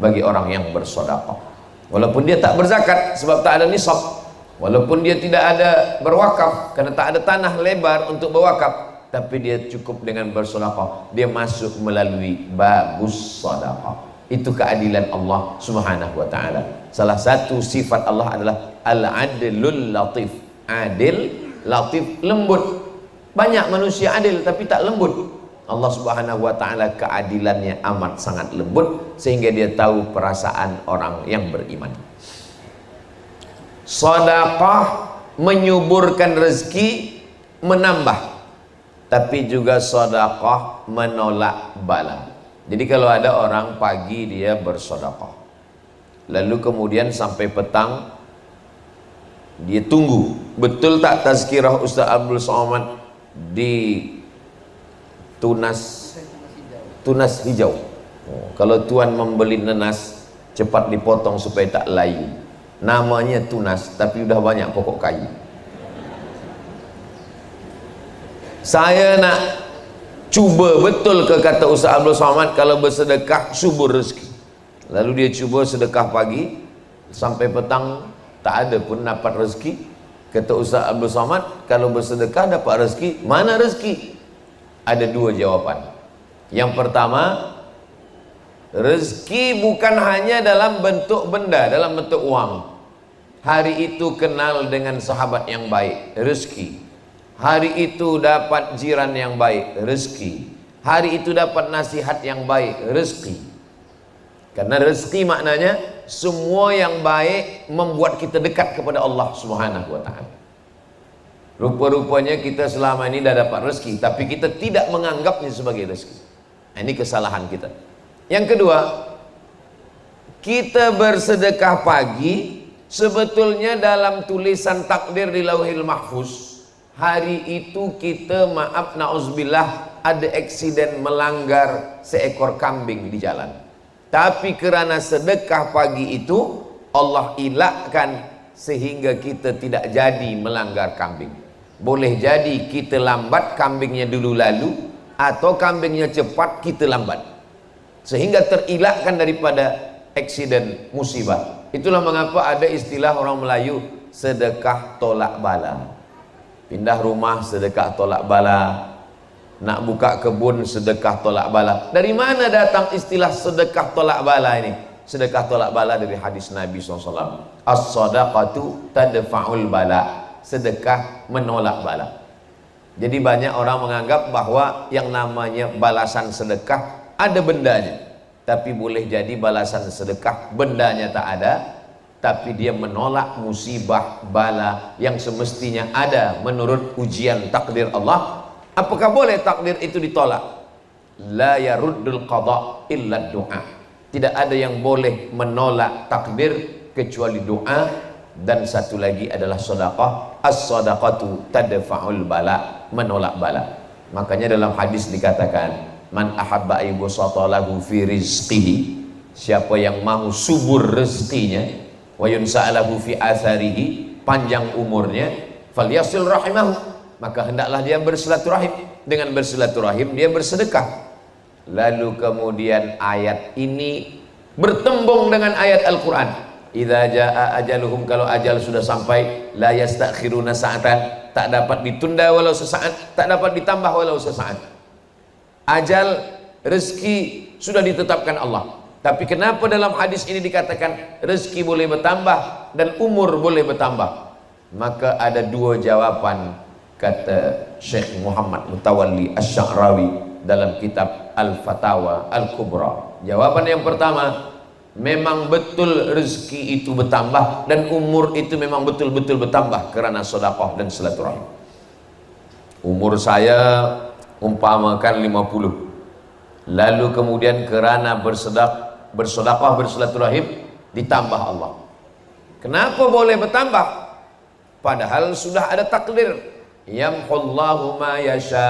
bagi orang yang bersedekah. Walaupun dia tak berzakat sebab tak ada nisab, walaupun dia tidak ada berwakaf karena tak ada tanah lebar untuk berwakaf, tapi dia cukup dengan bersedekah, dia masuk melalui babus sedekah. Itu keadilan Allah Subhanahu wa taala. Salah satu sifat Allah adalah al-adlul latif. Adil, latif, lembut. Banyak manusia adil tapi tak lembut. Allah Subhanahu wa taala keadilannya amat sangat lembut sehingga dia tahu perasaan orang yang beriman. Sedekah menyuburkan rezeki, menambah, tapi juga sedekah menolak bala. Jadi kalau ada orang pagi dia bersedekah, lalu kemudian sampai petang dia tunggu, betul tak tazkirah Ustaz Abdul Somad di tunas hijau. Kalau tuan membeli nanas cepat dipotong supaya tak layu, namanya tunas tapi udah banyak pokok kayu. Saya nak cuba betul ke kata Ustaz Abdul Somad, kalau bersedekah subur rezeki. Lalu dia cuba sedekah pagi sampai petang tak ada pun dapat rezeki. Kata Ustaz Abdul Somad, kalau bersedekah dapat rezeki, mana rezeki? Ada dua jawaban. Yang pertama, rezeki bukan hanya dalam bentuk benda, dalam bentuk uang. Hari itu kenal dengan sahabat yang baik, rezeki. Hari itu dapat jiran yang baik, rezeki. Hari itu dapat nasihat yang baik, rezeki. Karena rezeki maknanya semua yang baik membuat kita dekat kepada Allah Subhanahu wa taala. Rupa-rupanya kita selama ini dah dapat rezeki, tapi kita tidak menganggapnya sebagai rezeki. Ini kesalahan kita. Yang kedua, kita bersedekah pagi sebetulnya dalam tulisan takdir di Lauhil Mahfuz. Hari itu kita, maaf na'udzubillah, ada eksiden melanggar seekor kambing di jalan. Tapi kerana sedekah pagi itu Allah elakkan sehingga kita tidak jadi melanggar kambing. Boleh jadi kita lambat, kambingnya dulu lalu, atau kambingnya cepat, kita lambat, sehingga terilakkan daripada eksiden musibah. Itulah mengapa ada istilah orang Melayu sedekah tolak bala. Pindah rumah sedekah tolak bala, nak buka kebun sedekah tolak bala. Dari mana datang istilah sedekah tolak bala ini? Sedekah tolak bala dari hadis Nabi SAW. As-sadaqatu tadfa'ul bala. Sedekah menolak bala. Jadi banyak orang menganggap bahwa yang namanya balasan sedekah ada bendanya. Tapi boleh jadi balasan sedekah bendanya tak ada, tapi dia menolak musibah bala yang semestinya ada menurut ujian takdir Allah. Apakah boleh takdir itu ditolak? La yaruddul qada illa doa. Tidak ada yang boleh menolak takdir kecuali doa. Dan satu lagi adalah sedekah. As-sadaqatu tadfa'ul bala, menolak bala. Makanya dalam hadis dikatakan, man ahabba ayyubsata lahu fi rizqihi, siapa yang mahu subur rezekinya, wa yunsa'alahu fi atharihi, panjang umurnya, falyasil rahimahu, maka hendaklah dia bersilaturahim. Dengan bersilaturahim dia bersedekah. Lalu kemudian ayat ini bertembung dengan ayat Al-Quran. Idza jaa ajaluhum, kalau ajal sudah sampai, la yastakhiruna sa'atan, tak dapat ditunda walau sesaat, tak dapat ditambah walau sesaat. Ajal, rezeki sudah ditetapkan Allah. Tapi kenapa dalam hadis ini dikatakan rezeki boleh bertambah dan umur boleh bertambah? Maka ada dua jawaban, kata Syekh Muhammad Mutawalli Asy-Sya'rawi dalam kitab Al-Fatawa Al-Kubra. Jawaban yang pertama, memang betul rezeki itu bertambah dan umur itu memang betul-betul bertambah kerana sedekah dan silaturahim. Umur saya umpamakan 50, lalu kemudian kerana bersedekah bersilaturahim ditambah Allah. Kenapa boleh bertambah? Padahal sudah ada takdir. Yamhullahu ma yasha.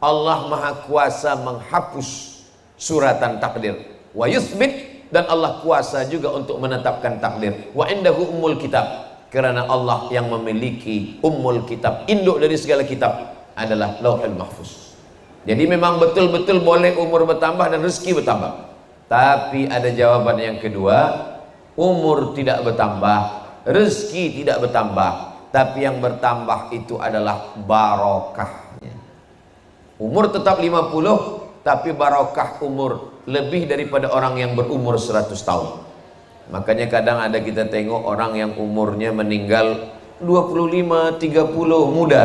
Allah Maha Kuasa menghapus suratan takdir. Wa yuthbit, dan Allah kuasa juga untuk menetapkan takdir. Wa indahu ummul kitab, kerana Allah yang memiliki ummul kitab, induk dari segala kitab, adalah Lauhul Mahfuz. Jadi memang betul-betul boleh umur bertambah dan rezeki bertambah. Tapi ada jawaban yang kedua, umur tidak bertambah, rezeki tidak bertambah, tapi yang bertambah itu adalah barokahnya. Umur tetap 50, tapi barokah umur lebih daripada orang yang berumur 100 tahun. Makanya kadang ada kita tengok orang yang umurnya meninggal 25, 30 muda,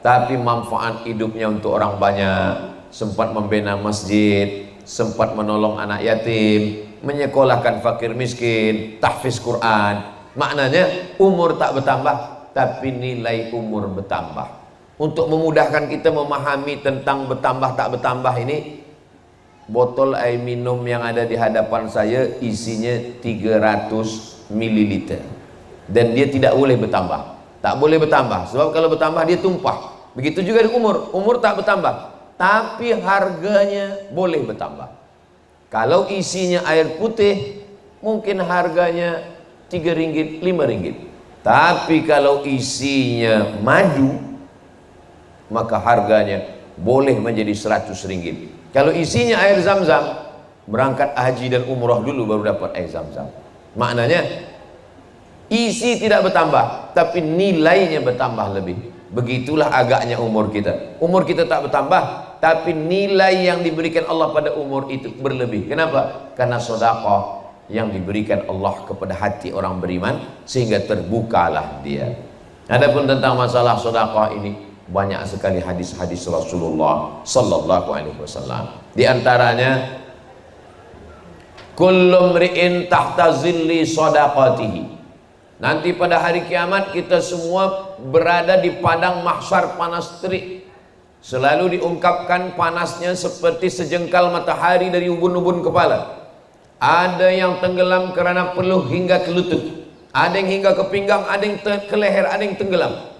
tapi manfaat hidupnya untuk orang banyak, sempat membina masjid, sempat menolong anak yatim, menyekolahkan fakir miskin, tahfiz Quran. Maknanya umur tak bertambah, tapi nilai umur bertambah. Untuk memudahkan kita memahami tentang bertambah tak bertambah ini, botol air minum yang ada di hadapan saya isinya 300 ml dan dia tidak boleh bertambah. Tak boleh bertambah, sebab kalau bertambah dia tumpah. Begitu juga di umur tak bertambah, tapi harganya boleh bertambah. Kalau isinya air putih, mungkin harganya 3 ringgit, 5 ringgit. Tapi kalau isinya madu, maka harganya boleh menjadi 100 ringgit. Kalau isinya air zam-zam, berangkat haji dan umrah dulu baru dapat air zam-zam. Maknanya isi tidak bertambah, tapi nilainya bertambah lebih. Begitulah agaknya umur kita. Umur kita tak bertambah, tapi nilai yang diberikan Allah pada umur itu berlebih. Kenapa? Karena sedekah yang diberikan Allah kepada hati orang beriman, sehingga terbukalah dia. Adapun tentang masalah sedekah ini, banyak sekali hadis-hadis Rasulullah sallallahu alaihi wasallam. Di antaranya, kullu mri'in tahta zilli shadaqatihi. Nanti pada hari kiamat kita semua berada di padang mahsyar panas terik. Selalu diungkapkan panasnya seperti sejengkal matahari dari ubun-ubun kepala. Ada yang tenggelam kerana peluh hingga ke lutut, ada yang hingga ke pinggang, ada yang ke leher, ada yang tenggelam.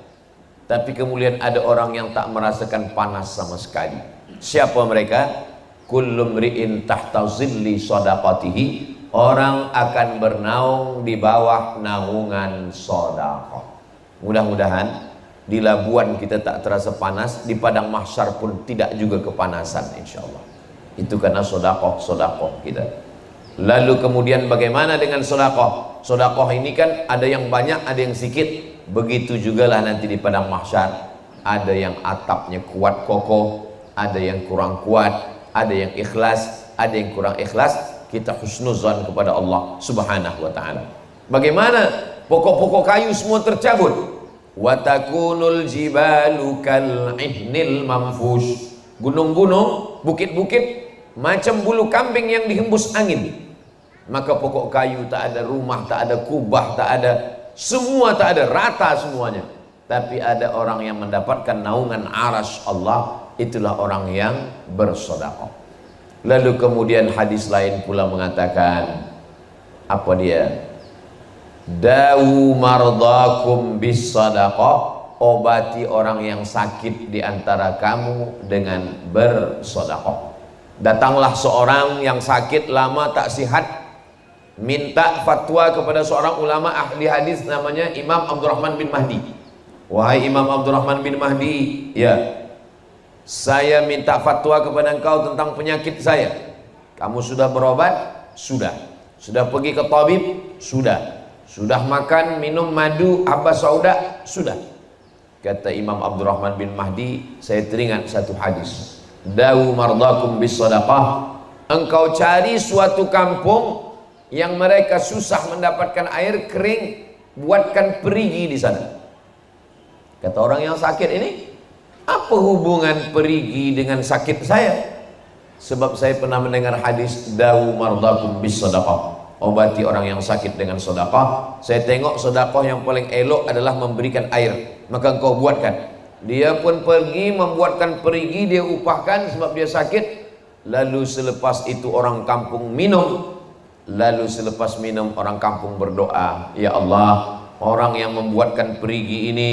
Tapi kemudian ada orang yang tak merasakan panas sama sekali. Siapa mereka? Kullu mri'in tahta zilli shadaqatihi. Orang akan bernaung di bawah naungan sedekah. Mudah-mudahan di Labuan kita tak terasa panas, di padang mahsyar pun tidak juga kepanasan insyaallah. Itu karena sedekah kita. Lalu kemudian bagaimana dengan sedekah? Sedekah ini kan ada yang banyak, ada yang sedikit. Begitu jugalah nanti di padang mahsyar, ada yang atapnya kuat kokoh, ada yang kurang kuat, ada yang ikhlas, ada yang kurang ikhlas. Kita husnuzan kepada Allah subhanahu wa ta'ala. Bagaimana? Pokok-pokok kayu semua tercabut. Wa takunul jibalu kal ihnil manfush. Gunung-gunung, bukit-bukit macam bulu kambing yang dihembus angin. Maka pokok kayu tak ada, rumah tak ada, kubah tak ada, semua tak ada, rata semuanya. Tapi ada orang yang mendapatkan naungan arasy Allah, itulah orang yang bersedekah. Lalu kemudian hadis lain pula mengatakan, apa dia? Dawu mardakum bis sadaqah. Obati orang yang sakit di antara kamu dengan bersedekah. Datanglah seorang yang sakit lama tak sihat, minta fatwa kepada seorang ulama ahli hadis namanya Imam Abdurrahman bin Mahdi. Wahai Imam Abdurrahman bin Mahdi, ya, saya minta fatwa kepada engkau tentang penyakit saya. Kamu sudah berobat? Sudah. Sudah pergi ke tabib? Sudah. Sudah makan minum madu habba sauda? Sudah. Kata Imam Abdurrahman bin Mahdi, saya teringat satu hadis. Dawu mardakum bis sadaqah. Engkau cari suatu kampung yang mereka susah mendapatkan air kering, buatkan perigi di sana. Kata orang yang sakit ini, apa hubungan perigi dengan sakit saya? Sebab saya pernah mendengar hadis dawu mardakum bis sadaqah. Obati orang yang sakit dengan sedekah. Saya tengok sedekah yang paling elok adalah memberikan air, maka engkau buatkan. Dia pun pergi membuatkan perigi, dia upahkan sebab dia sakit. Lalu selepas itu orang kampung minum. Lalu selepas minum orang kampung berdoa, ya Allah, orang yang membuatkan perigi ini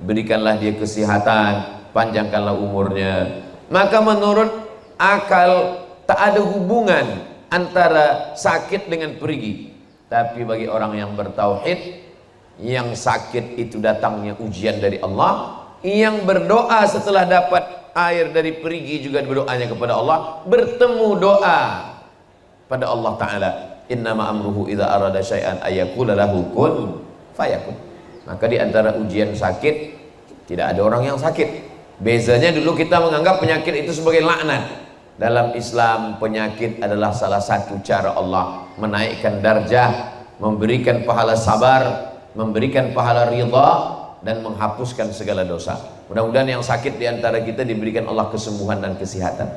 berikanlah dia kesehatan, panjangkanlah umurnya. Maka menurut akal tak ada hubungan antara sakit dengan perigi. Tapi bagi orang yang bertauhid, yang sakit itu datangnya ujian dari Allah, yang berdoa setelah dapat air dari perigi juga berdoanya kepada Allah, bertemu doa. pada Allah Ta'ala. Innama amruhu idza arada syai'an ayyaqula lahu kun fayakun. Maka di antara ujian sakit, tidak ada orang yang sakit. Bezanya dulu kita menganggap penyakit itu sebagai laknat. Dalam Islam, penyakit adalah salah satu cara Allah menaikkan darjah, memberikan pahala sabar, memberikan pahala ridha, dan menghapuskan segala dosa. Mudah-mudahan yang sakit di antara kita diberikan Allah kesembuhan dan kesehatan.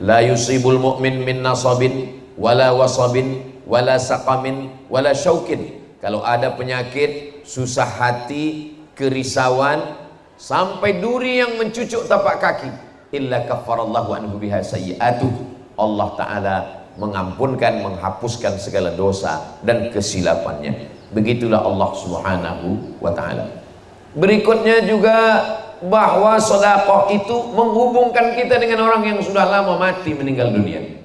La yusibul mu'min min nasabin wala wasabin wala saqamin wala syaukin. Kalau ada penyakit, susah hati, kerisauan, sampai duri yang mencucuk tapak kaki, illa kafarallahu anhu biha sayyi'atuh. Allah Ta'ala mengampunkan, menghapuskan segala dosa dan kesilapannya. Begitulah Allah Subhanahu wa Ta'ala. Berikutnya juga bahwa sedekah itu menghubungkan kita dengan orang yang sudah lama mati, meninggal dunia.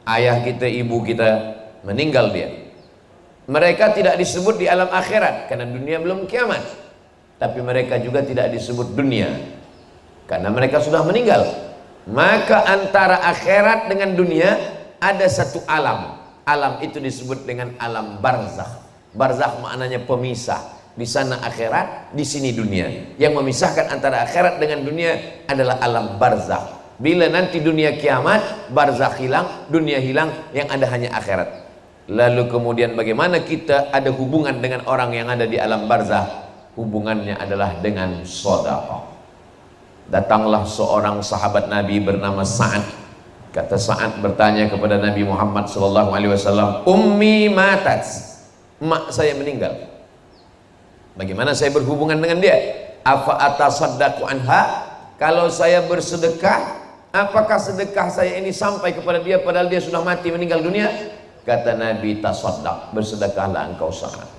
Ayah kita, ibu kita meninggal dia. Mereka tidak disebut di alam akhirat karena dunia belum kiamat. Tapi mereka juga tidak disebut dunia karena mereka sudah meninggal. Maka antara akhirat dengan dunia ada satu alam. Alam itu disebut dengan alam barzakh. Barzakh maknanya pemisah. Di sana akhirat, di sini dunia. Yang memisahkan antara akhirat dengan dunia adalah alam barzakh. Bila nanti dunia kiamat, barzakh hilang, dunia hilang, yang ada hanya akhirat. Lalu kemudian bagaimana kita ada hubungan dengan orang yang ada di alam barzakh? Hubungannya adalah dengan sedekah. Datanglah seorang sahabat Nabi bernama Sa'ad. Kata Sa'ad bertanya kepada Nabi Muhammad SAW, Ummi matat, mak saya meninggal. Bagaimana saya berhubungan dengan dia? Afa atasaddaqu anha? Kalau saya bersedekah, apakah sedekah saya ini sampai kepada dia padahal dia sudah mati, meninggal dunia? Kata Nabi, tasaddaq, bersedekahlah engkau Sa'ad.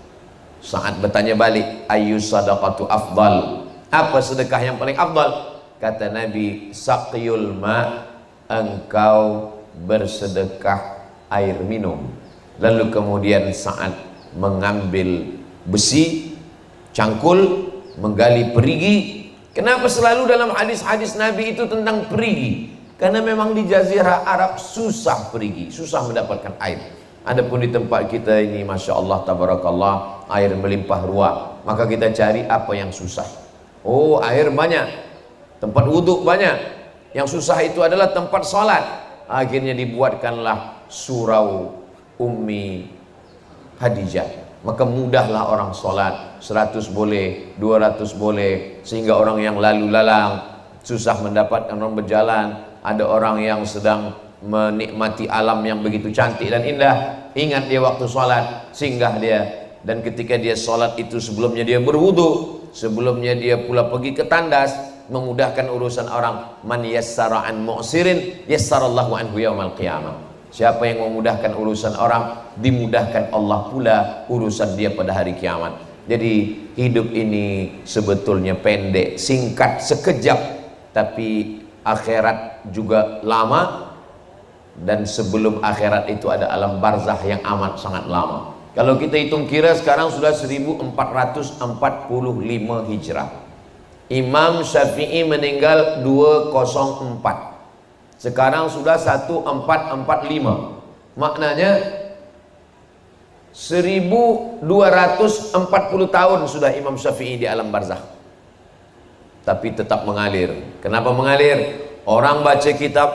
Sa'ad bertanya balik, ayyu sadaqatu afdal? Apa sedekah yang paling afdal? Kata Nabi, saqyul ma, engkau bersedekah air minum. Lalu kemudian Sa'ad mengambil besi, cangkul, menggali perigi. Kenapa selalu dalam hadis-hadis Nabi itu tentang perigi? Karena memang di Jazirah Arab susah perigi, susah mendapatkan air. Adapun di tempat kita ini, Masya Allah, Tabarakallah, air melimpah ruah. Maka kita cari apa yang susah. Oh, air banyak, tempat wudhu banyak. Yang susah itu adalah tempat sholat. Akhirnya dibuatkanlah surau Ummi Hadijah. Maka mudahlah orang sholat, 100 boleh, 200 boleh, sehingga orang yang lalu lalang susah mendapatkan orang berjalan. Ada orang yang sedang menikmati alam yang begitu cantik dan indah, ingat dia waktu sholat, singgah dia. Dan ketika dia sholat itu, sebelumnya dia berwudu, sebelumnya dia pula pergi ke tandas, memudahkan urusan orang. Man yassara an mu'sirin yassarallahu anhu yaumal qiyamah. Siapa yang memudahkan urusan orang, dimudahkan Allah pula urusan dia pada hari kiamat. Jadi hidup ini sebetulnya pendek, singkat, sekejap, tapi akhirat juga lama. Dan sebelum akhirat itu ada alam barzakh yang amat sangat lama. Kalau kita hitung kira sekarang sudah 1445 Hijrah. Imam Syafi'i meninggal 204. Sekarang sudah 1445. Maknanya 1240 tahun sudah Imam Syafi'i di alam barzakh. Tapi tetap mengalir. Kenapa mengalir? Orang baca kitab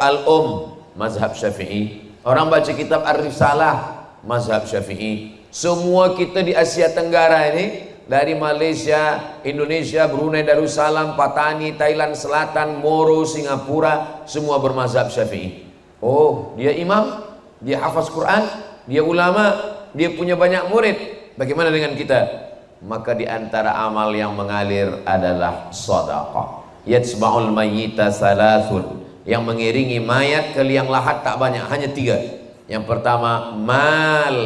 mazhab Syafi'i. Orang baca kitab Ar-Risalah, mazhab Syafi'i. Semua kita di Asia Tenggara ini, dari Malaysia, Indonesia, Brunei Darussalam, Patani, Thailand Selatan, Moro, Singapura, semua bermazhab Syafi'i. Oh, dia imam, dia hafaz Quran, dia ulama, dia punya banyak murid. Bagaimana dengan kita? Maka di antara amal yang mengalir adalah sedekah. Yatsba'ul mayyita salasun. Yang mengiringi mayat ke liang lahat tak banyak, hanya 3. Yang pertama, mal,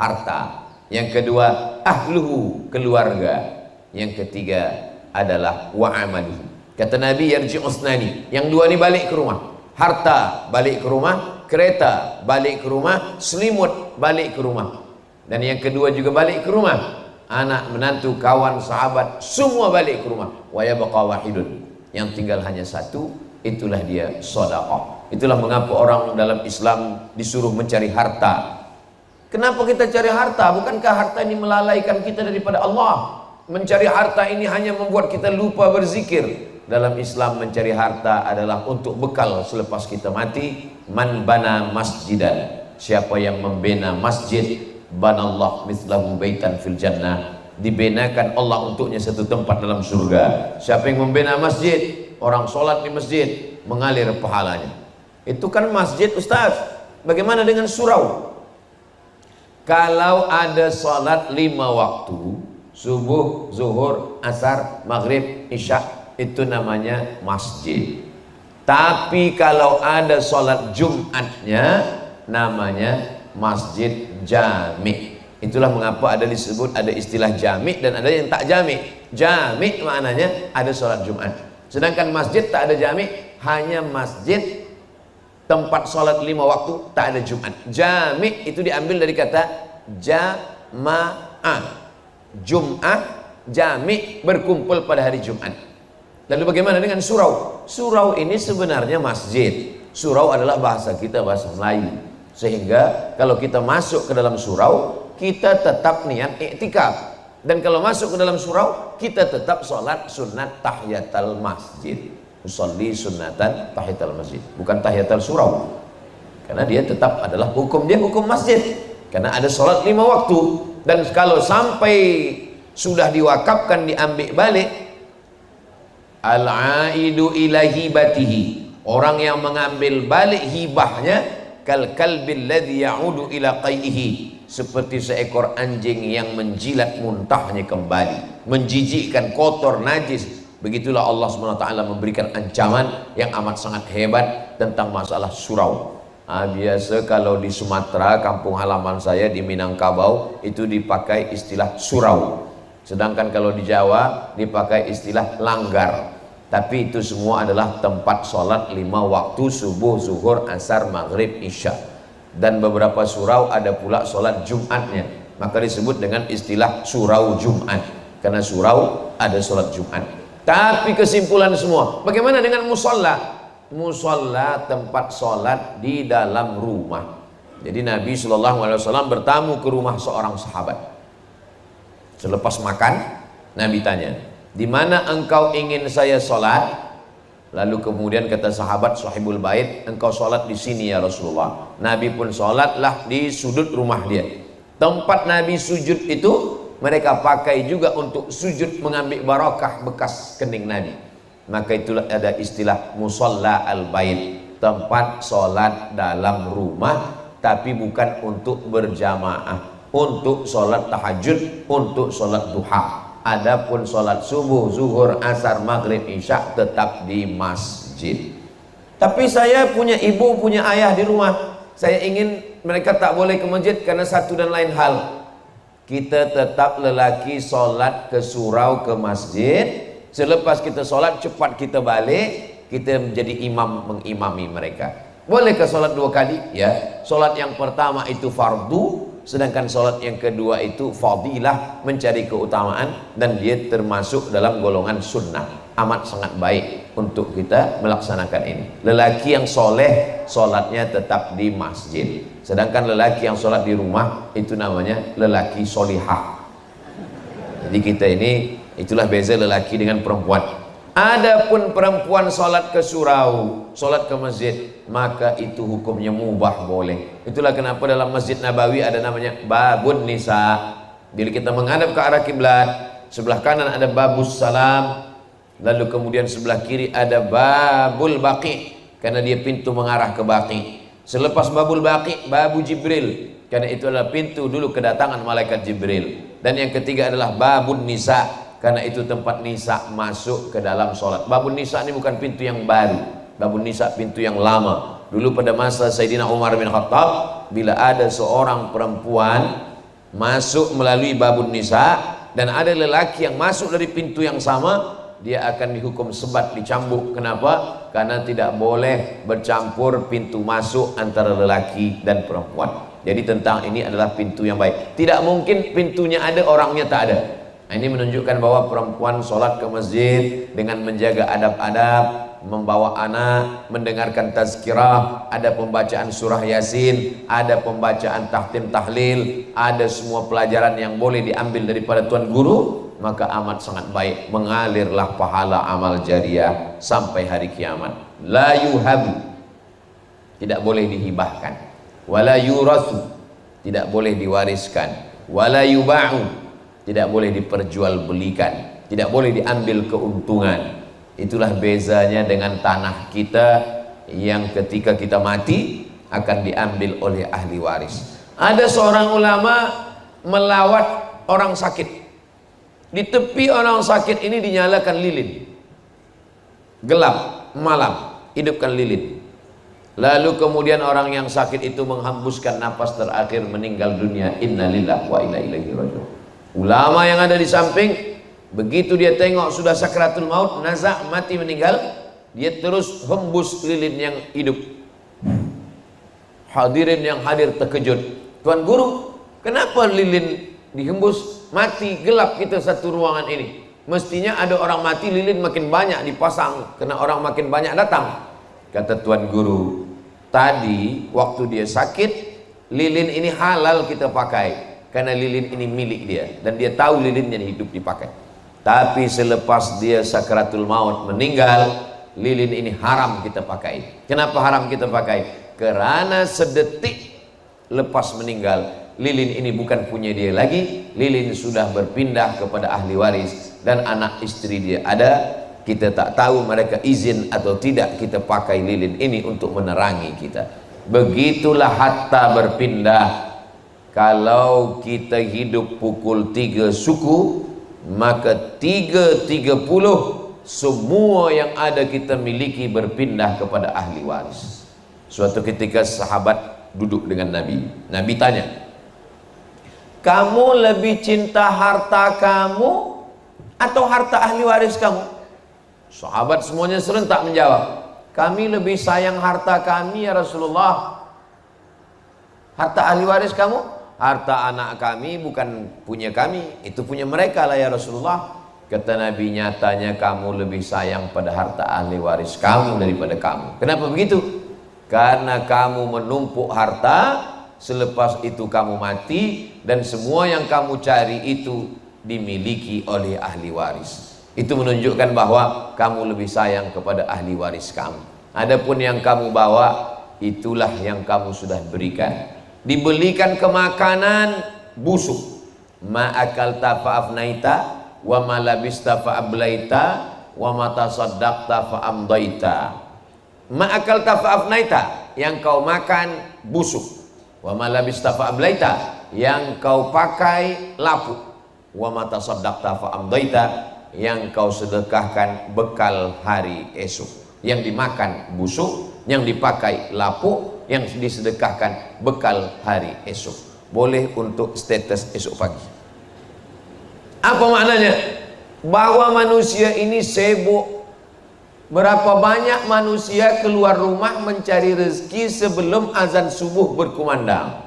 harta. Yang kedua, ahluhu, keluarga. Yang ketiga adalah wa'amaluhu. Kata Nabi, yarji'usnani. Yang 2 ini balik ke rumah. Harta balik ke rumah, kereta balik ke rumah, selimut balik ke rumah. Dan yang kedua juga balik ke rumah. Anak, menantu, kawan, sahabat, semua balik ke rumah. Wa yabqa wahidun. Yang tinggal hanya satu, itulah dia sedekah. Itulah mengapa orang dalam Islam disuruh mencari harta. Kenapa kita cari harta? Bukankah harta ini melalaikan kita daripada Allah? Mencari harta ini hanya membuat kita lupa berzikir. Dalam Islam mencari harta adalah untuk bekal selepas kita mati. Man bana masjidan, siapa yang membina masjid, banallah mithlahu baitan fil jannah, dibenakan Allah untuknya satu tempat dalam surga. Siapa yang membina masjid, orang sholat di masjid, mengalir pahalanya. Itu kan masjid, Ustaz. Bagaimana dengan surau? Kalau ada sholat 5 waktu, subuh, zuhur, asar, maghrib, isya, itu namanya masjid. Tapi kalau ada sholat Jumatnya, namanya masjid jami. Itulah mengapa ada disebut, ada istilah jami dan ada yang tak jami. Jami maknanya ada sholat Jumat. Sedangkan masjid tak ada jami, hanya masjid tempat sholat 5 waktu, tak ada Jumat. Jami itu diambil dari kata jama'ah. Jum'ah, jami, berkumpul pada hari Jumat. Lalu bagaimana dengan surau? Surau ini sebenarnya masjid. Surau adalah bahasa kita, bahasa Melayu. Sehingga kalau kita masuk ke dalam surau, kita tetap niat iktikaf. Dan kalau masuk ke dalam surau, kita tetap sholat sunat tahiyatul masjid. Usolli sunnatan tahiyatul masjid, bukan tahiyatul surau. Karena dia tetap adalah hukum dia, hukum masjid. Karena ada sholat 5 waktu. Dan kalau sampai sudah diwakafkan, diambil balik, al-aidu ila hibatihi, orang yang mengambil balik hibahnya, kal kalbil ladzi ya'udu ila qaihi, seperti seekor anjing yang menjilat muntahnya kembali, menjijikkan, kotor, najis. Begitulah Allah SWT memberikan ancaman yang amat sangat hebat tentang masalah surau. Biasa kalau di Sumatera, kampung halaman saya di Minangkabau, itu dipakai istilah surau. Sedangkan kalau di Jawa dipakai istilah langgar. Tapi itu semua adalah tempat sholat 5 waktu, subuh, zuhur, asar, maghrib, isya. Dan beberapa surau ada pula sholat Jumatnya, maka disebut dengan istilah surau Jumat. Karena surau ada sholat Jumat. Tapi kesimpulan semua, bagaimana dengan musola? Musola tempat sholat di dalam rumah. Jadi Nabi SAW bertamu ke rumah seorang sahabat. Selepas makan, Nabi tanya, di mana engkau ingin saya sholat? Lalu kemudian kata sahabat sahibul bait, engkau sholat di sini ya Rasulullah. Nabi pun sholatlah di sudut rumah dia. Tempat Nabi sujud itu mereka pakai juga untuk sujud, mengambil barakah bekas kening Nabi. Maka itulah ada istilah musalla al-bait, tempat sholat dalam rumah, tapi bukan untuk berjamaah, untuk sholat tahajud, untuk sholat duha. Adapun sholat subuh, zuhur, asar, maghrib, isya tetap di masjid. Tapi saya punya ibu, punya ayah di rumah, saya ingin mereka tak boleh ke masjid karena satu dan lain hal. Kita tetap lelaki sholat ke surau, ke masjid. Selepas kita sholat cepat kita balik, kita menjadi imam, mengimami mereka. Bolehkah sholat 2 kali? Ya. Sholat yang pertama itu fardu, sedangkan sholat yang kedua itu fadilah, mencari keutamaan, dan dia termasuk dalam golongan sunnah. Amat sangat baik untuk kita melaksanakan ini. Lelaki yang soleh sholatnya tetap di masjid, sedangkan lelaki yang sholat di rumah itu namanya lelaki solihah. Jadi kita ini, itulah beza lelaki dengan perempuan. Adapun perempuan sholat ke surau, sholat ke masjid, maka itu hukumnya mubah, boleh. Itulah kenapa dalam Masjid Nabawi ada namanya babun nisa. Bila kita menghadap ke arah kiblat, sebelah kanan ada babus salam, lalu kemudian sebelah kiri ada babul baqi, karena dia pintu mengarah ke baqi. Selepas babul baqi, babu Jibril, karena itu adalah pintu dulu kedatangan malaikat Jibril. Dan yang ketiga adalah babun nisa, karena itu tempat nisa masuk ke dalam sholat. Babun nisa ini bukan pintu yang baru, babun nisa pintu yang lama. Dulu pada masa Sayyidina Umar bin Khattab, bila ada seorang perempuan masuk melalui babun nisa dan ada lelaki yang masuk dari pintu yang sama, dia akan dihukum sebat, dicambuk. Kenapa? Karena tidak boleh bercampur pintu masuk antara lelaki dan perempuan. Jadi tentang ini adalah pintu yang baik. Tidak mungkin pintunya ada, orangnya tak ada. Ini menunjukkan bahwa perempuan sholat ke masjid dengan menjaga adab-adab, membawa anak, mendengarkan tazkirah, ada pembacaan surah Yasin, ada pembacaan tahtim tahlil, ada semua pelajaran yang boleh diambil daripada tuan guru, maka amat sangat baik, mengalirlah pahala amal jariah sampai hari kiamat. La yuhabu, tidak boleh dihibahkan, wala yurasu, tidak boleh diwariskan, wala yuba'u, tidak boleh diperjualbelikan, tidak boleh diambil keuntungan. Itulah bezanya dengan tanah kita yang ketika kita mati akan diambil oleh ahli waris. Ada seorang ulama melawat orang sakit. Di tepi orang sakit ini dinyalakan lilin. Gelap malam, hidupkan lilin. Lalu kemudian orang yang sakit itu menghembuskan napas terakhir, meninggal dunia. Innalillahi wa inna ilaihi raji'un. Ulama yang ada di samping, begitu dia tengok sudah sakratul maut, nazak, mati, meninggal, dia terus hembus lilin yang hidup. Hadirin yang hadir terkejut. Tuan guru, kenapa lilin dihembus? Mati, gelap kita satu ruangan ini. Mestinya ada orang mati, lilin makin banyak dipasang, karena orang makin banyak datang. Kata tuan guru, tadi waktu dia sakit, lilin ini halal kita pakai, karena lilin ini milik dia, dan dia tahu lilinnya hidup dipakai. Tapi selepas dia sakratul maut, meninggal, lilin ini haram kita pakai. Kenapa haram kita pakai? Karena sedetik lepas meninggal, lilin ini bukan punya dia lagi, lilin sudah berpindah kepada ahli waris, dan anak istri dia ada. Kita tak tahu mereka izin atau tidak kita pakai lilin ini untuk menerangi kita. Begitulah harta berpindah. Kalau kita hidup pukul 3 suku, maka 3.30 semua yang ada kita miliki berpindah kepada ahli waris. Suatu ketika sahabat duduk dengan Nabi. Nabi tanya, kamu lebih cinta harta kamu atau harta ahli waris kamu? Sahabat semuanya serentak menjawab, kami lebih sayang harta kami ya Rasulullah. Harta ahli waris kamu? Harta anak kami bukan punya kami, itu punya mereka lah ya Rasulullah. Kata Nabi, nyatanya kamu lebih sayang pada harta ahli waris kamu daripada kamu. Kenapa begitu? Karena kamu menumpuk harta, selepas itu kamu mati, dan semua yang kamu cari itu dimiliki oleh ahli waris. Itu menunjukkan bahwa kamu lebih sayang kepada ahli waris kamu. Adapun yang kamu bawa, itulah yang kamu sudah berikan. Dibelikan ke makanan busuk. Ma akalta fa'afnaita wa ma labista fa'ablaita wa ma tasaddaqta fa'amdaita. Ma akalta fa'afnaita, yang kau makan busuk. Wa ma labista fa'ablaita, yang kau pakai lapuk. Wa ma tasaddaqta fa'amdaita, yang kau sedekahkan bekal hari esok. Yang dimakan busuk, yang dipakai lapuk, yang disedekahkan bekal hari esok. Boleh untuk status esok pagi. Apa maknanya? Bahwa manusia ini sibuk. Berapa banyak manusia keluar rumah mencari rezeki sebelum azan subuh berkumandang,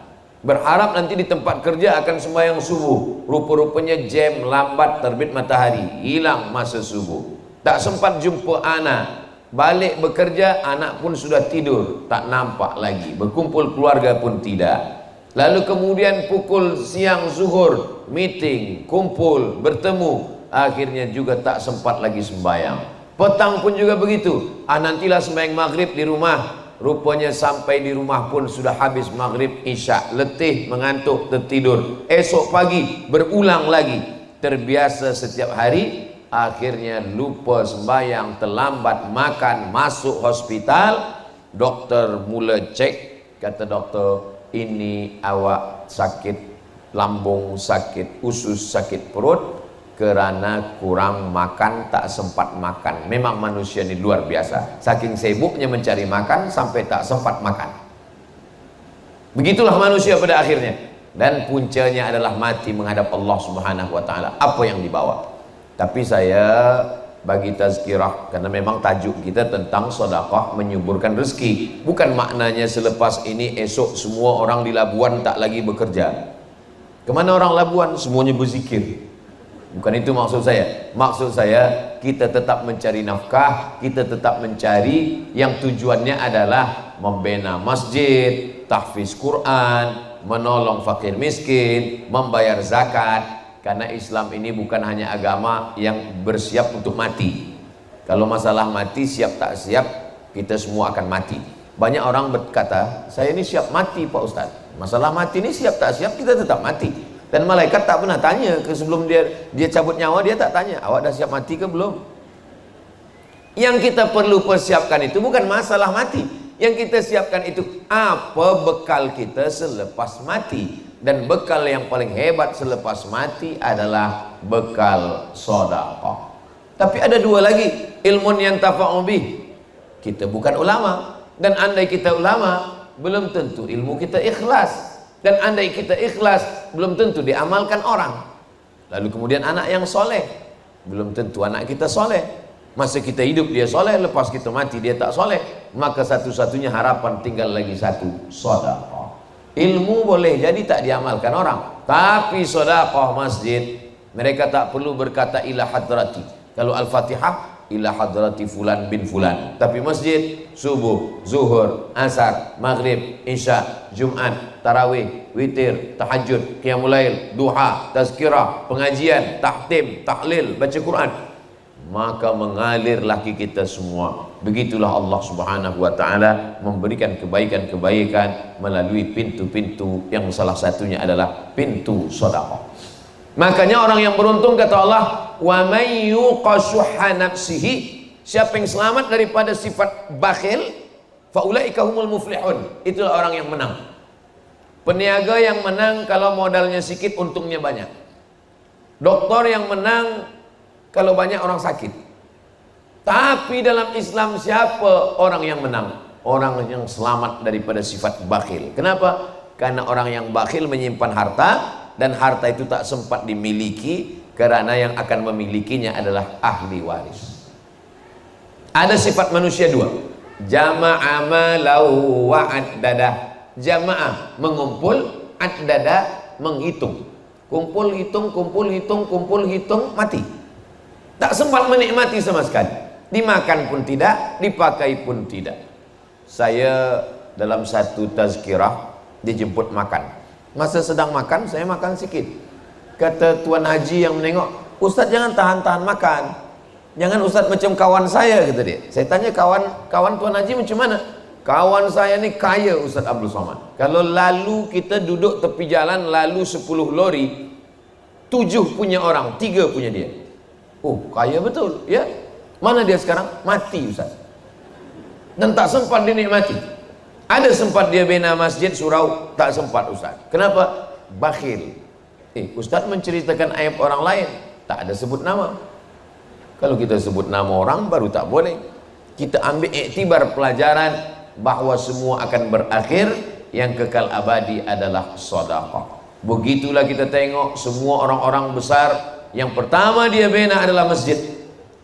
berharap nanti di tempat kerja akan sembahyang subuh. Rupa-rupanya jam lambat, terbit matahari, hilang masa subuh. Tak sempat jumpa anak. Balik bekerja, anak pun sudah tidur, tak nampak lagi. Berkumpul keluarga pun tidak. Lalu kemudian pukul siang zuhur, meeting, kumpul, bertemu, akhirnya juga tak sempat lagi sembahyang. Petang pun juga begitu. Nantilah sembahyang maghrib di rumah. Rupanya sampai di rumah pun sudah habis maghrib isya, letih, mengantuk, tertidur. Esok pagi berulang lagi. Terbiasa setiap hari, akhirnya lupa sembahyang, terlambat makan, masuk hospital. Dokter mula cek, kata dokter, ini awak sakit lambung, sakit usus, sakit perut, kerana kurang makan, tak sempat makan. Memang manusia ini luar biasa, saking sibuknya mencari makan sampai tak sempat makan. Begitulah manusia pada akhirnya, dan puncanya adalah mati menghadap Allah Subhanahu wa taala. Apa yang dibawa? Tapi saya bagi tazkirah, karena memang tajuk kita tentang sedekah menyuburkan rezeki. Bukan maknanya selepas ini esok semua orang di Labuan tak lagi bekerja. Kemana orang Labuan? Semuanya berzikir. Bukan itu maksud saya. Maksud saya kita tetap mencari nafkah, kita tetap mencari yang tujuannya adalah membina masjid, tahfiz Quran, menolong fakir miskin, membayar zakat. Karena Islam ini bukan hanya agama yang bersiap untuk mati. Kalau masalah mati, siap tak siap, kita semua akan mati. Banyak orang berkata, saya ini siap mati Pak Ustadz. Masalah mati ini siap tak siap, kita tetap mati. Dan malaikat tak pernah tanya ke sebelum dia cabut nyawa, dia tak tanya, awak dah siap mati ke belum? Yang kita perlu persiapkan itu bukan masalah mati. Yang kita siapkan itu apa bekal kita selepas mati. Dan bekal yang paling hebat selepas mati adalah bekal sedekah. Tapi ada dua lagi, ilmun yang tafa'u bih. Kita bukan ulama, dan andai kita ulama, belum tentu ilmu kita ikhlas. Dan andai kita ikhlas, belum tentu diamalkan orang. Lalu kemudian anak yang soleh, belum tentu anak kita soleh. Masa kita hidup dia soleh, lepas kita mati dia tak soleh, maka satu-satunya harapan tinggal lagi satu, sedekah. Ilmu boleh jadi tak diamalkan orang, tapi sedekah masjid, mereka tak perlu berkata ila hadrati. Kalau Al-Fatihah ila hadrati fulan bin fulan, tapi masjid subuh, zuhur, asar, maghrib, isya, Jumat, tarawih, witir, tahajud, qiyamul lail, duha, tazkirah, pengajian, tahtim, tahlil, baca Quran, maka mengalir laki kita semua. Begitulah Allah Subhanahu wa ta'ala memberikan kebaikan-kebaikan melalui pintu-pintu yang salah satunya adalah pintu sedekah. Makanya orang yang beruntung kata Allah, wa may yuqashuha nafsihi, siapa yang selamat daripada sifat bakhil, faulaika humul muflihun, itulah orang yang menang. Peniaga yang menang kalau modalnya sedikit untungnya banyak. Doktor yang menang kalau banyak orang sakit. Tapi dalam Islam siapa orang yang menang? Orang yang selamat daripada sifat bakhil. Kenapa? Karena orang yang bakhil menyimpan harta, dan harta itu tak sempat dimiliki, karena yang akan memilikinya adalah ahli waris. Ada sifat manusia dua, jama'a malahu wa addada. Jamaah mengumpul, addada menghitung. Kumpul hitung, kumpul hitung, kumpul hitung, mati. Tak sempat menikmati sama sekali. Dimakan pun tidak, dipakai pun tidak. Saya dalam satu tazkirah dijemput makan. Masa sedang makan, saya makan sikit. Kata Tuan Haji yang menengok, Ustadz jangan tahan-tahan makan. Jangan Ustadz macam kawan saya, kata dia. Saya tanya kawan Tuan Haji macam mana? Kawan saya ni kaya Ustadz Abdul Somad. Kalau lalu kita duduk tepi jalan, lalu 10 lori, 7 punya orang, 3 punya dia. Oh, kaya betul, ya. Mana dia sekarang? Mati Ustaz. Dan tak sempat dinikmati. Ada sempat dia bina masjid surau, tak sempat Ustaz. Kenapa? Bakhil. Ustaz menceritakan aib orang lain, tak ada sebut nama. Kalau kita sebut nama orang baru tak boleh. Kita ambil iktibar pelajaran bahwa semua akan berakhir, yang kekal abadi adalah sedekah. Begitulah kita tengok semua orang-orang besar, yang pertama dia bina adalah masjid.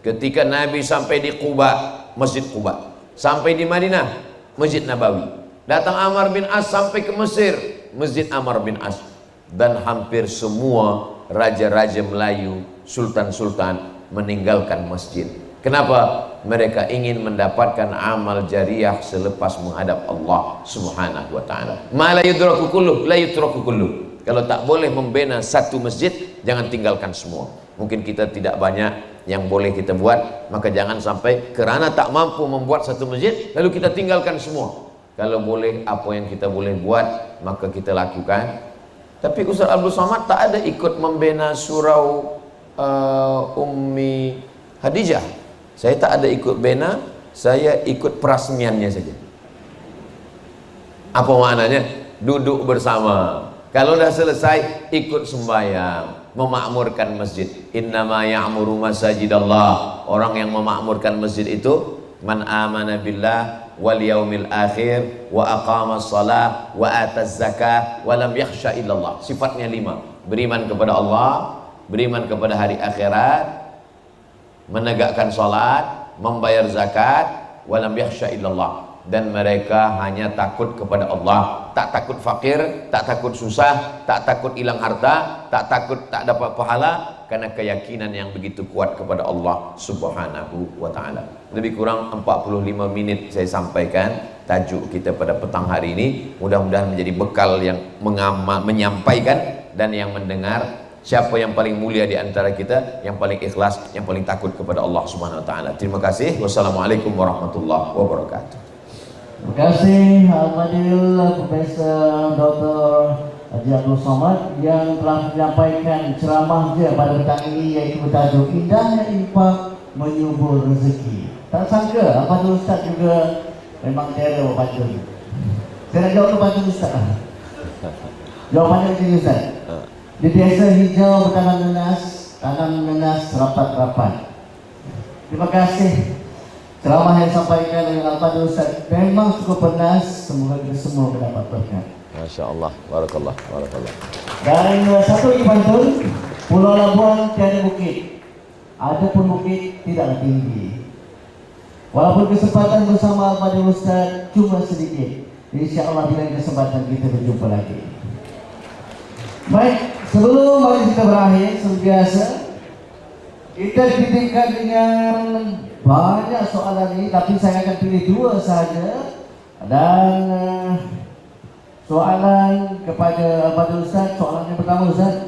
Ketika Nabi sampai di Quba, Masjid Quba. Sampai di Madinah, Masjid Nabawi. Datang Amr bin As sampai ke Mesir, Masjid Amr bin As. Dan hampir semua raja-raja Melayu, sultan-sultan meninggalkan masjid. Kenapa? Mereka ingin mendapatkan amal jariah selepas menghadap Allah Subhanahu wa ta'ala. Ma la yudraku kulluh, la yutraku kulluh. Kalau tak boleh membina satu masjid, jangan tinggalkan semua. Mungkin kita tidak banyak yang boleh kita buat, maka jangan sampai kerana tak mampu membuat satu masjid lalu kita tinggalkan semua. Kalau boleh apa yang kita boleh buat, maka kita lakukan. Tapi Ustaz Abdul Somad tak ada ikut membina surau Ummi Hadijah. Saya tak ada ikut bina, saya ikut perasmiannya saja. Apa maknanya? Duduk bersama. Kalau dah selesai, ikut sembahyang, memakmurkan masjid. Innama ya'muru masajidallah. Orang yang memakmurkan masjid itu man amana billah wal yaumil akhir wa aqamas salah wa ataz zakah wa lam yakhsha illallah. Sifatnya 5. Beriman kepada Allah, beriman kepada hari akhirat, menegakkan salat, membayar zakat, wa lam yakhsha illallah. dan mereka hanya takut kepada Allah, tak takut fakir, tak takut susah, tak takut hilang harta, tak takut tak dapat pahala, karena keyakinan yang begitu kuat kepada Allah Subhanahu wa ta'ala. Lebih kurang 45 menit saya sampaikan tajuk kita pada petang hari ini. Mudah-mudahan menjadi bekal yang menyampaikan dan yang mendengar. Siapa yang paling mulia di antara kita? Yang paling ikhlas, yang paling takut kepada Allah Subhanahu wa ta'ala. Terima kasih. Wassalamualaikum warahmatullahi wabarakatuh. Terima kasih Al-Fadil Profesor Dr. Haji Abdul Somad yang telah menyampaikan ceramahnya pada petang ini, yaitu bertajuk Indahnya Infak Menyubur Rezeki. Tak sangka Al-Fadil Ustaz juga memang teror Al-Fadil. Saya nak jawab Al-Fadil Ustaz. Jawapannya begini Ustaz. Dia biasa hijau tanam nenas rapat-rapat. Terima kasih. Ceramah yang disampaikan oleh Al-Fadil Ustaz memang cukup penas. Semoga kita semua mendapat berkat. Masya Allah, barakallah, barakallah. Dan satu lagi pantun, Pulau Labuan tiada bukit, ada pun bukit tidaklah tinggi. Walaupun kesempatan bersama Al-Fadil Ustaz cuma sedikit, insya Allah di lain kesempatan kita berjumpa lagi. Baik, sebelum mari kita berakhir, seperti biasa kita dipikirkan dengan banyak soalan ini, tapi saya akan pilih dua saja. Dan soalan kepada Al-Fadil Ustaz, soalan yang pertama Ustaz,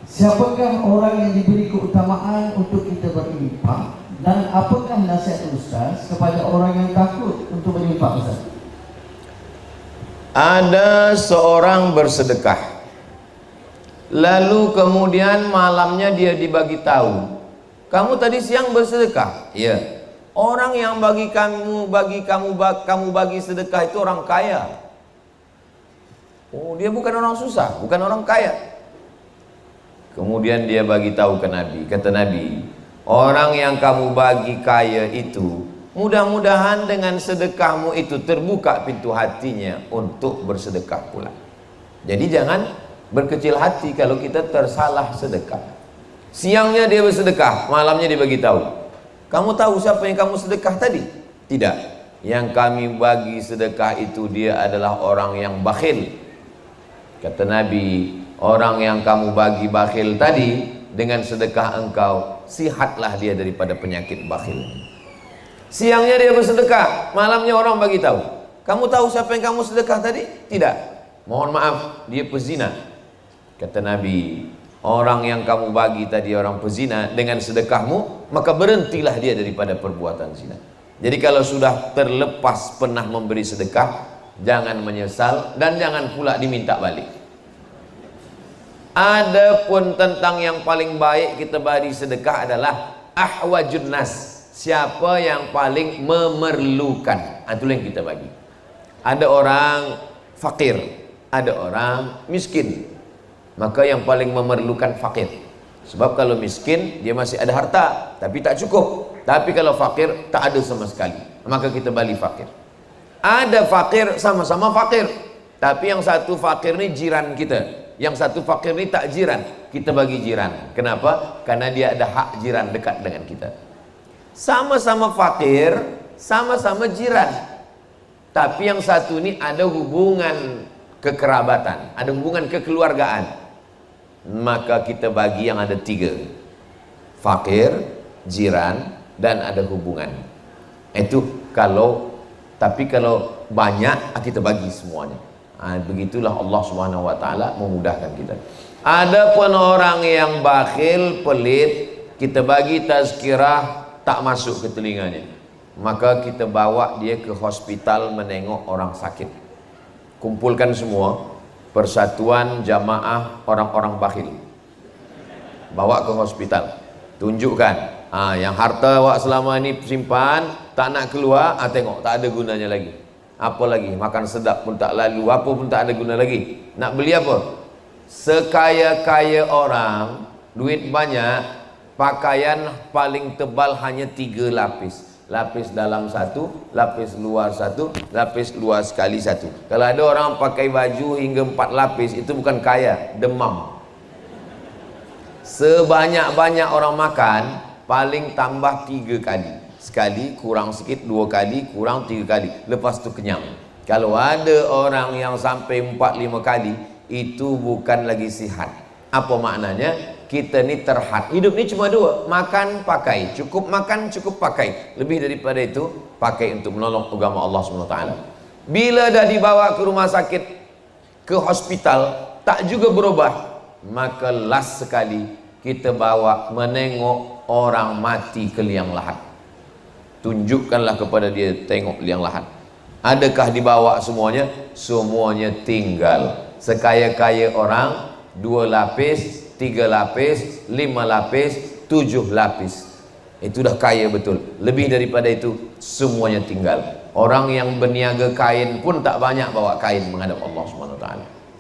siapakah orang yang diberi keutamaan untuk kita berinfak, dan apakah nasihat Ustaz kepada orang yang takut untuk berinfak Ustaz? Ada seorang bersedekah, lalu kemudian malamnya dia dibagi tahu, kamu tadi siang bersedekah. Iya. Orang yang kamu bagi sedekah itu orang kaya. Oh, dia bukan orang susah, bukan orang kaya. Kemudian dia bagi tahu ke Nabi. Kata Nabi, orang yang kamu bagi kaya itu, mudah-mudahan dengan sedekahmu itu terbuka pintu hatinya untuk bersedekah pula. Jadi jangan berkecil hati kalau kita tersalah sedekah. Siangnya dia bersedekah, malamnya dia bagi tahu. Kamu tahu siapa yang kamu sedekah tadi? Tidak. Yang kami bagi sedekah itu dia adalah orang yang bakhil. Kata Nabi, orang yang kamu bagi bakhil tadi, dengan sedekah engkau, sihatlah dia daripada penyakit bakhil. Siangnya dia bersedekah, malamnya orang bagi tahu. Kamu tahu siapa yang kamu sedekah tadi? Tidak. Mohon maaf, dia pezina. Kata Nabi, orang yang kamu bagi tadi orang pezina, dengan sedekahmu maka berhentilah dia daripada perbuatan zina. Jadi kalau sudah terlepas pernah memberi sedekah, jangan menyesal dan jangan pula diminta balik. Adapun tentang yang paling baik kita bagi sedekah adalah ahwajun nas, siapa yang paling memerlukan, itulah yang kita bagi. Ada orang fakir, ada orang miskin, maka yang paling memerlukan fakir. Sebab kalau miskin dia masih ada harta tapi tak cukup, tapi kalau fakir tak ada sama sekali, maka kita bagi fakir. Ada fakir, sama-sama fakir, tapi yang satu fakir ni jiran kita, yang satu fakir ni tak jiran, kita bagi jiran. Kenapa? Karena dia ada hak jiran dekat dengan kita. Sama-sama fakir, sama-sama jiran, tapi yang satu ni ada hubungan kekerabatan, ada hubungan kekeluargaan, maka kita bagi yang ada tiga: fakir, jiran, dan ada hubungan. Itu kalau, tapi kalau banyak kita bagi semuanya. Begitulah Allah Subhanahu wa ta'ala memudahkan kita. Adapun orang yang bakhil, pelit, kita bagi tazkirah tak masuk ke telinganya, maka kita bawa dia ke hospital menengok orang sakit. Kumpulkan semua persatuan jamaah orang-orang bakhil, bawa ke hospital, tunjukkan, yang harta awak selama ini simpan tak nak keluar, tengok tak ada gunanya lagi. Apa lagi? Makan sedap pun tak lalu, apa pun tak ada guna lagi. Nak beli apa? Sekaya-kaya orang, duit banyak, pakaian paling tebal hanya 3 lapis. Lapis dalam satu, lapis luar satu, lapis luar sekali satu. Kalau ada orang pakai baju hingga 4 lapis, itu bukan kaya, demam. Sebanyak-banyak orang makan, paling tambah 3 kali. sekali, kurang sikit, 2 kali, kurang 3 kali, lepas tu kenyang. Kalau ada orang yang sampai 4-5 kali, itu bukan lagi sihat. Apa maknanya? Kita ni terhad. Hidup ni cuma 2, makan, pakai. Cukup makan, cukup pakai. Lebih daripada itu, pakai untuk menolong agama Allah SWT. Bila dah dibawa ke rumah sakit, ke hospital, tak juga berubah, maka last sekali kita bawa menengok orang mati ke liang lahat. Tunjukkanlah kepada dia, tengok liang lahat. Adakah dibawa semuanya? Semuanya tinggal. Sekaya-kaya orang, 2 lapis, 3 lapis, 5 lapis, 7 lapis. Itu dah kaya betul. Lebih daripada itu, semuanya tinggal. Orang yang berniaga kain pun tak banyak bawa kain menghadap Allah SWT.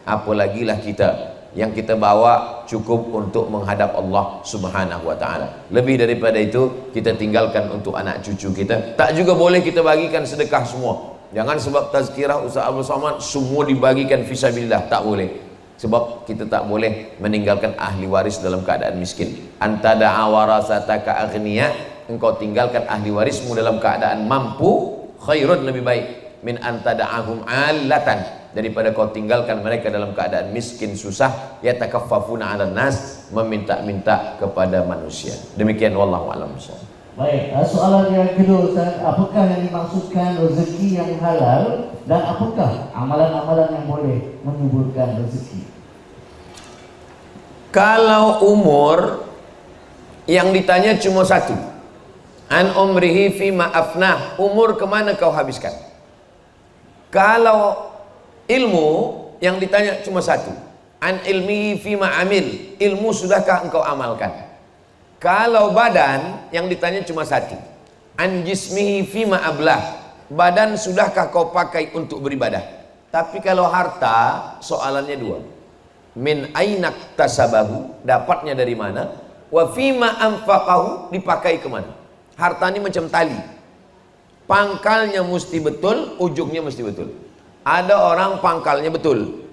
Apalagi lah kita, yang kita bawa cukup untuk menghadap Allah Subhanahu wa taala. Lebih daripada itu, kita tinggalkan untuk anak cucu kita. Tak juga boleh kita bagikan sedekah semua. Jangan sebab tazkirah Ustaz Abdul Somad semua dibagikan fisabilillah, tak boleh. Sebab kita tak boleh meninggalkan ahli waris dalam keadaan miskin. Antada'a warasataka aghniya, engkau tinggalkan ahli warismu dalam keadaan mampu, khairun, lebih baik min antada'ahum allatan, daripada kau tinggalkan mereka dalam keadaan miskin susah, yatakaffafuna 'alan nas, meminta-minta kepada manusia. Demikian wallahu a'lam. Baik, soalan yang kedua Ustaz, apakah yang dimaksudkan rezeki yang halal dan apakah amalan-amalan yang boleh menyuburkan rezeki? Kalau umur yang ditanya cuma 1, an umrihi fima afnah, umur kemana kau habiskan. Kalau ilmu yang ditanya cuma 1, an ilmihi fima amil, ilmu sudahkah engkau amalkan. Kalau badan yang ditanya cuma 1, an jismihi fima ablah, badan sudahkah kau pakai untuk beribadah. Tapi kalau harta, soalannya 2, min ainak tasabahu, dapatnya dari mana, wa fima anfaqahu, dipakai kemana. Harta ini macam tali, pangkalnya mesti betul, ujungnya mesti betul. Ada orang pangkalnya betul,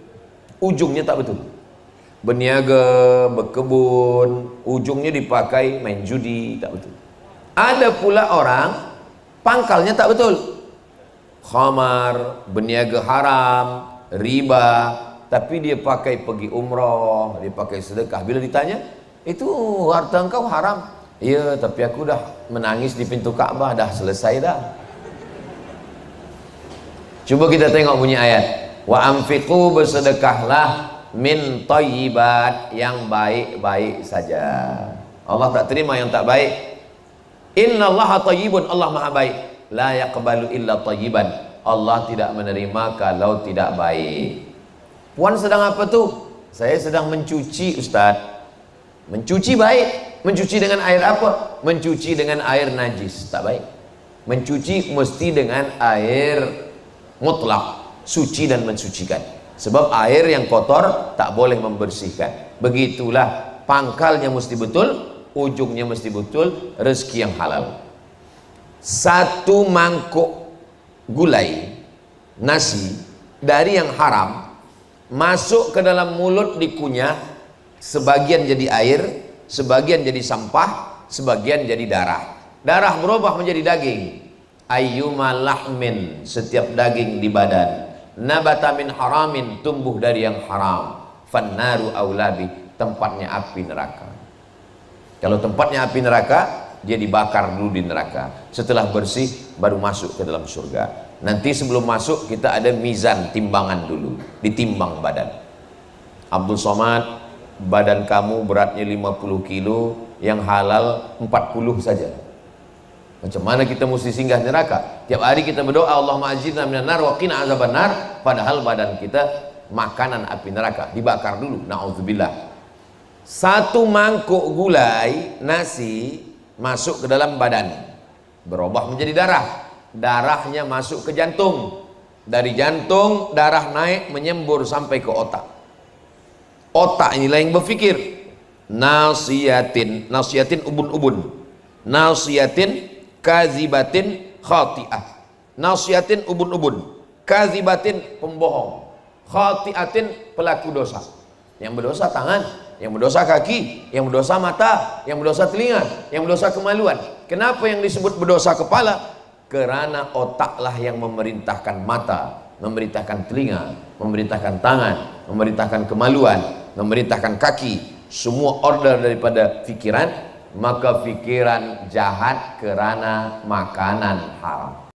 ujungnya tak betul. Berniaga, berkebun, ujungnya dipakai main judi, tak betul. Ada pula orang pangkalnya tak betul, khamar, berniaga haram, riba, tapi dia pakai pergi umrah, dia pakai sedekah. Bila ditanya, itu harta engkau haram. Ya, tapi aku dah menangis di pintu Ka'bah, dah selesai dah. Cuba kita tengok bunyi ayat. Wa anfiqu, bersedekahlah, min thayyibat, yang baik-baik saja. Allah tak terima yang tak baik. Innallaha thayyibun, Allah maha baik. La yaqbalu illa thayyiban, Allah tidak menerima kalau tidak baik. Puan sedang apa tu? Saya sedang mencuci, Ustaz. Mencuci baik. Mencuci dengan air apa? Mencuci dengan air najis, tak baik. Mencuci mesti dengan air mutlak, suci dan mensucikan. Sebab air yang kotor tak boleh membersihkan. Begitulah, pangkalnya mesti betul, ujungnya mesti betul, rezeki yang halal. 1 mangkuk gulai nasi dari yang haram masuk ke dalam mulut dikunyah, sebagian jadi air, sebagian jadi sampah, sebagian jadi darah. Darah berubah menjadi daging. Ayyuma lahmin, setiap daging di badan, nabata min haramin, tumbuh dari yang haram, fannaru aulabi, tempatnya api neraka. Kalau tempatnya api neraka, dia dibakar dulu di neraka. Setelah bersih baru masuk ke dalam surga. Nanti sebelum masuk kita ada mizan, timbangan dulu, ditimbang badan. Abdul Somad, badan kamu beratnya 50 kilo, yang halal 40 saja. Macam mana kita mesti singgah neraka? Tiap hari kita berdoa, Allahumma ajirna minan nar wa qina azabannar, padahal badan kita makanan api neraka, dibakar dulu, na'udzubillah. 1 mangkuk gulai nasi masuk ke dalam badan, berubah menjadi darah. Darahnya masuk ke jantung, dari jantung darah naik menyembur sampai ke otak. Otak inilah yang berfikir. Nasiyatin, nasiyatin ubun-ubun, nasiyatin kazibatin khati'ah. Nasiyatin ubun-ubun, kazibatin pembohong, khati'atin pelaku dosa. Yang berdosa tangan, yang berdosa kaki, yang berdosa mata, yang berdosa telinga, yang berdosa kemaluan. Kenapa yang disebut berdosa kepala? Karena otaklah yang memerintahkan mata, memerintahkan telinga, memerintahkan tangan, memerintahkan kemaluan, memerintahkan kaki. Semua order daripada pikiran. Maka pikiran jahat karena makanan haram.